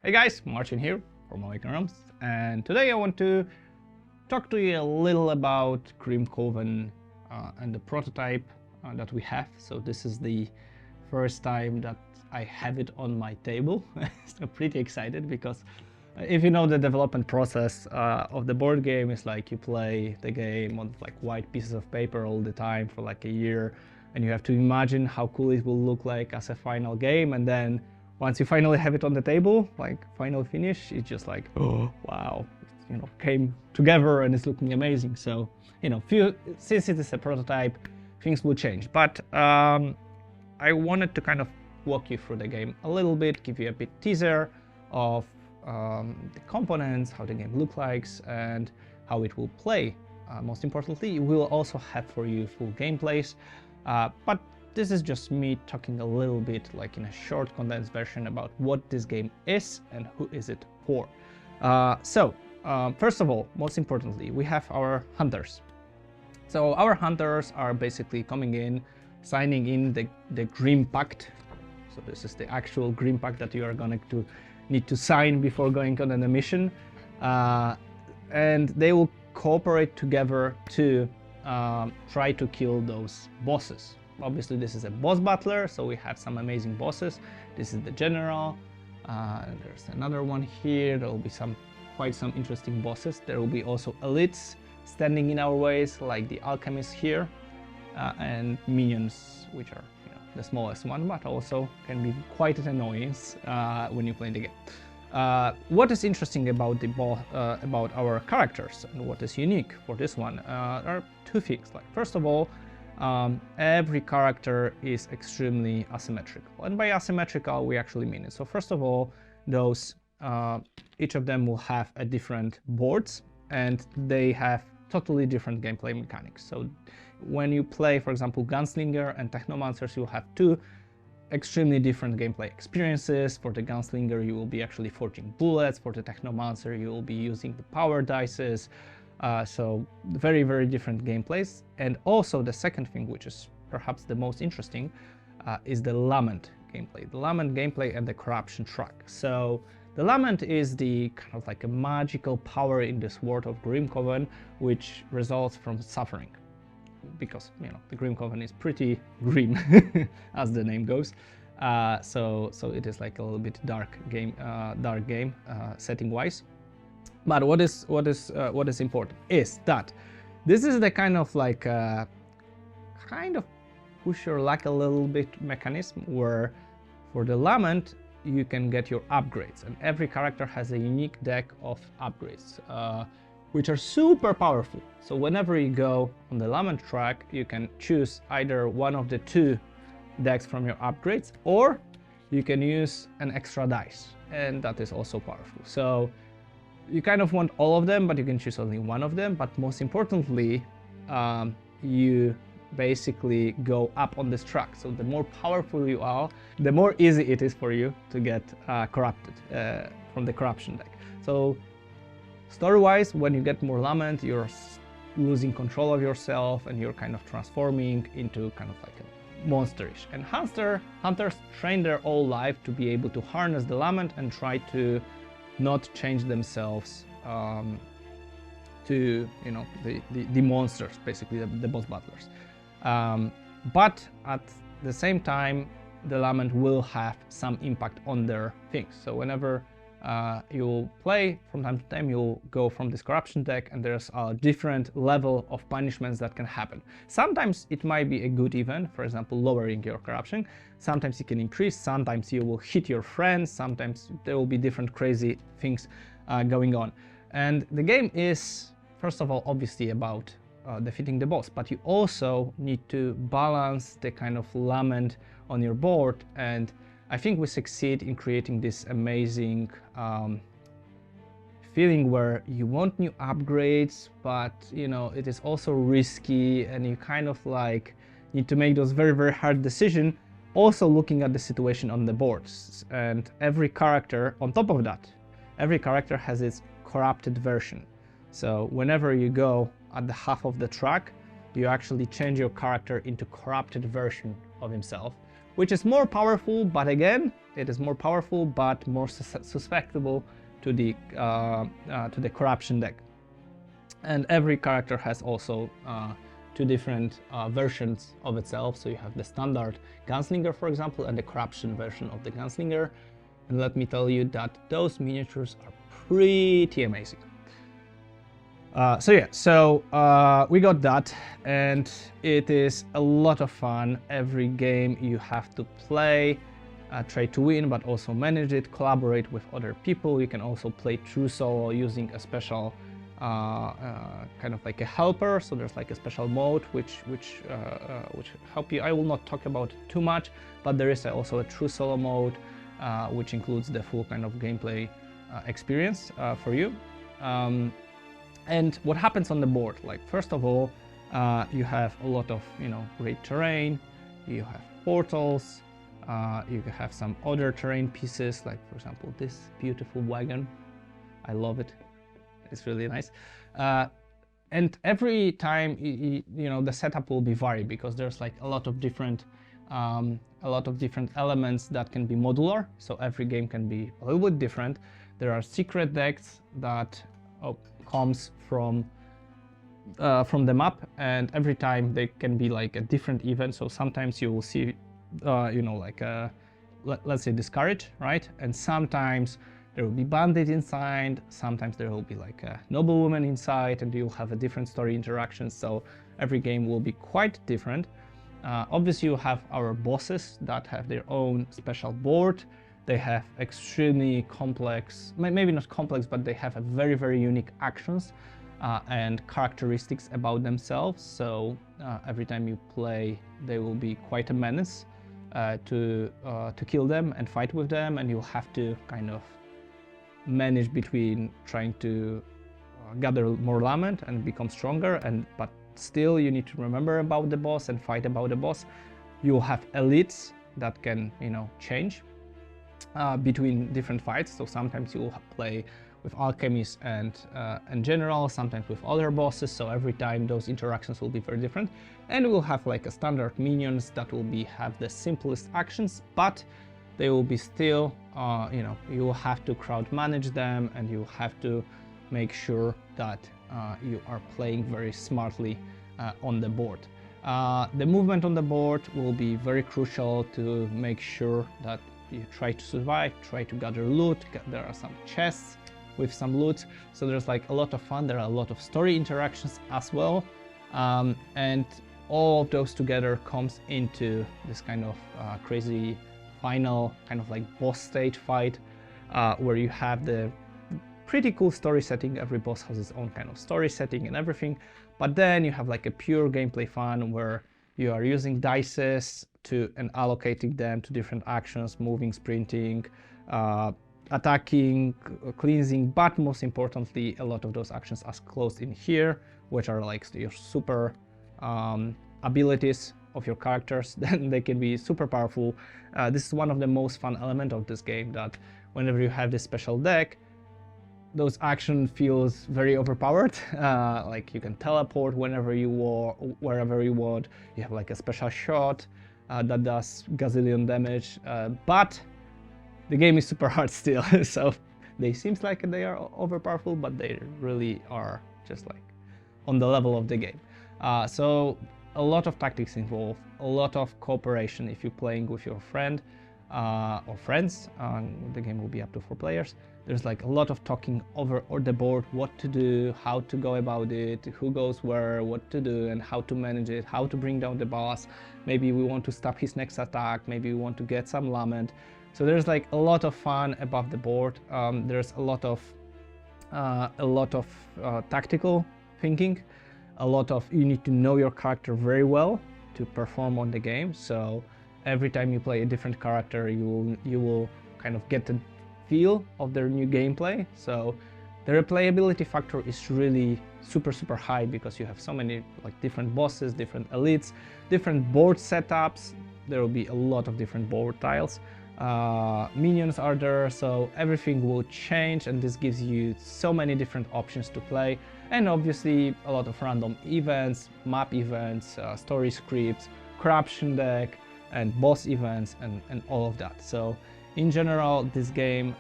Hey guys, Marcin here from Grimcoven, and today I want to talk to you a little about Grimcoven and the prototype that we have. So this is the first time that I have it on my table. So I'm pretty excited because if you know the development process of the board game, is like you play the game on like white pieces of paper all the time for like a year, and you have to imagine how cool it will look like as a final game, and then once you finally have it on the table, like final finish, it's just like, oh wow, came together and it's looking amazing. So since it is a prototype, things will change. But I wanted to kind of walk you through the game a little bit, give you a bit teaser of the components, how the game looks like, and how it will play. Most importantly, we will also have for you full gameplays, but this is just me talking a little bit like in a short condensed version about what this game is and who is it for. First of all, most importantly, we have our hunters. So our hunters are basically coming in, signing in the Grim Pact. So this is the actual Grim Pact that you are going to need to sign before going on a mission, and they will cooperate together to try to kill those bosses. Obviously this is a Boss Batler, so we have some amazing bosses. This is the general, there's another one here. There will be quite some interesting bosses. There will be also elites standing in our ways, like the alchemists here, and minions, which are the smallest one, but also can be quite an annoyance when you play the game. What is interesting about about our characters and what is unique for this one are two things. Like, first of all, every character is extremely asymmetrical, and by asymmetrical we actually mean it. So first of all, each of them will have a different boards, and they have totally different gameplay mechanics. So when you play, for example, Gunslinger and Technomancers, you'll have two extremely different gameplay experiences. For the Gunslinger, you will be actually forging bullets. For the Technomancer, you will be using the power dices. So very, very different gameplays. And also the second thing, which is perhaps the most interesting, is the Lament gameplay. The Lament gameplay and the corruption track. So the Lament is the kind of like a magical power in this world of Grimcoven, which results from suffering. Because the Grimcoven is pretty grim, as the name goes. So it is like a little bit dark game setting-wise. But what is important is that this is the kind of like push your luck a little bit mechanism, where for the Lament you can get your upgrades, and every character has a unique deck of upgrades, which are super powerful. So whenever you go on the Lament track, you can choose either one of the two decks from your upgrades, or you can use an extra dice, and that is also powerful. So you kind of want all of them, but you can choose only one of them. But most importantly, you basically go up on this track. So the more powerful you are, the more easy it is for you to get corrupted from the corruption deck. So story-wise, when you get more Lament, you're losing control of yourself, and you're kind of transforming into kind of like a monsterish. And hunters train their whole life to be able to harness the Lament and try to not change themselves to the monsters, basically the Boss Batlers. But at the same time, the Lament will have some impact on their things. So whenever you'll play, from time to time you'll go from this corruption deck, and there's a different level of punishments that can happen. Sometimes it might be a good event, for example lowering your corruption. Sometimes it can increase, sometimes you will hit your friends, sometimes there will be different crazy things going on. And the game is, first of all, obviously about defeating the boss, but you also need to balance the kind of Lament on your board, and I think we succeed in creating this amazing feeling where you want new upgrades, but it is also risky, and you kind of like need to make those very, very hard decisions, also looking at the situation on the boards. And every character, on top of that, every character has its corrupted version. So whenever you go at the half of the track, you actually change your character into corrupted version of himself, which is more powerful, but again, it is more powerful but more susceptible to the corruption deck. And every character has also two different versions of itself. So you have the standard gunslinger, for example, and the corruption version of the gunslinger. And let me tell you that those miniatures are pretty amazing. So we got that, and it is a lot of fun. Every game you have to play, try to win, but also manage it, collaborate with other people. You can also play true solo using a special kind of like a helper. So there's like a special mode which help you. I will not talk about it too much, but there is also a true solo mode which includes the full kind of gameplay experience for you. And what happens on the board? Like, first of all, you have a lot of, great terrain. You have portals. You have some other terrain pieces, like for example this beautiful wagon. I love it. It's really nice. And every time, the setup will be varied, because there's like a lot of different elements that can be modular. So every game can be a little bit different. There are secret decks that comes from the map, and every time they can be like a different event. So sometimes you will see, like let's say discourage, right? And sometimes there will be bandit inside. Sometimes there will be like a noblewoman inside, and you'll have a different story interactions. So every game will be quite different. Obviously, you have our bosses that have their own special board. They have extremely complex, maybe not complex, but they have a very, very unique actions and characteristics about themselves. So every time you play, they will be quite a menace to kill them and fight with them, and you'll have to kind of manage between trying to gather more lament and become stronger, but still you need to remember about the boss and fight about the boss. You'll have elites that can, change between different fights. So sometimes you'll play with alchemists and generals, sometimes with other bosses. So every time those interactions will be very different. And we'll have like a standard minions that will have the simplest actions, but they will be still, you will have to crowd manage them, and you have to make sure that you are playing very smartly on the board. The movement on the board will be very crucial to make sure that you try to survive, try to gather loot. There are some chests with some loot, so there's like a lot of fun. There are a lot of story interactions as well, and all of those together comes into this kind of crazy final kind of like boss stage fight, where you have the pretty cool story setting. Every boss has its own kind of story setting and everything, but then you have like a pure gameplay fun where you are using dices and allocating them to different actions, moving, sprinting, attacking, cleansing, but most importantly, a lot of those actions are closed in here, which are like your super abilities of your characters. Then they can be super powerful. This is one of the most fun elements of this game, that whenever you have this special deck, those action feels very overpowered. Like you can teleport whenever you want, wherever you want. You have like a special shot that does gazillion damage, but the game is super hard still. So they seems like they are overpowerful, but they really are just like on the level of the game. So a lot of tactics involved, a lot of cooperation if you're playing with your friend or friends. The game will be up to 4 players. There's like a lot of talking over the board, what to do, how to go about it, who goes where, what to do, and how to manage it, how to bring down the boss. Maybe we want to stop his next attack, maybe we want to get some lament. So there's like a lot of fun above the board. There's a lot of tactical thinking. You need to know your character very well to perform on the game. So every time you play a different character, you will kind of get the feel of their new gameplay. So the replayability factor is really super high, because you have so many like different bosses, different elites, different board setups. There will be a lot of different board tiles. Minions are there, so everything will change, and this gives you so many different options to play. And obviously a lot of random events, map events, story scripts, corruption deck, and boss events and all of that. So in general, this game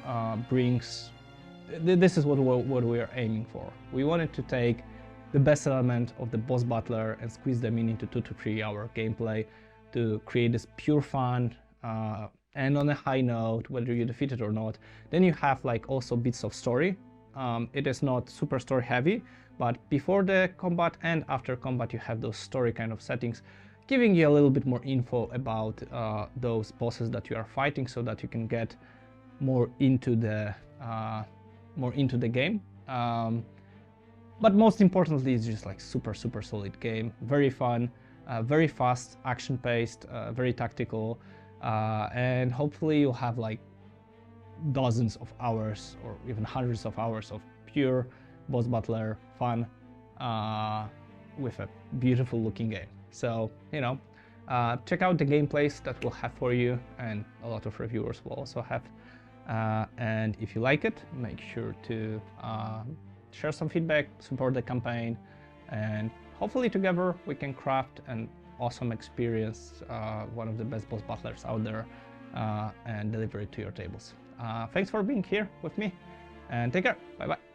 brings, this is what we are aiming for. We wanted to take the best element of the Boss Batler and squeeze them into 2 to 3 hour gameplay to create this pure fun and on a high note, whether you defeat it or not. Then you have like also bits of story. It is not super story heavy, but before the combat and after combat you have those story kind of settings, giving you a little bit more info about those bosses that you are fighting, so that you can get more into the game. But most importantly, it's just like super solid game, very fun, very fast, action paced, very tactical, and hopefully you'll have like dozens of hours or even hundreds of hours of pure Boss Batler fun with a beautiful looking game. So, you know, check out the gameplays that we'll have for you, and a lot of reviewers will also have. And if you like it, make sure to share some feedback, support the campaign, and hopefully together we can craft an awesome experience, one of the best Boss Batlers out there, and deliver it to your tables. Thanks for being here with me, and take care. Bye bye.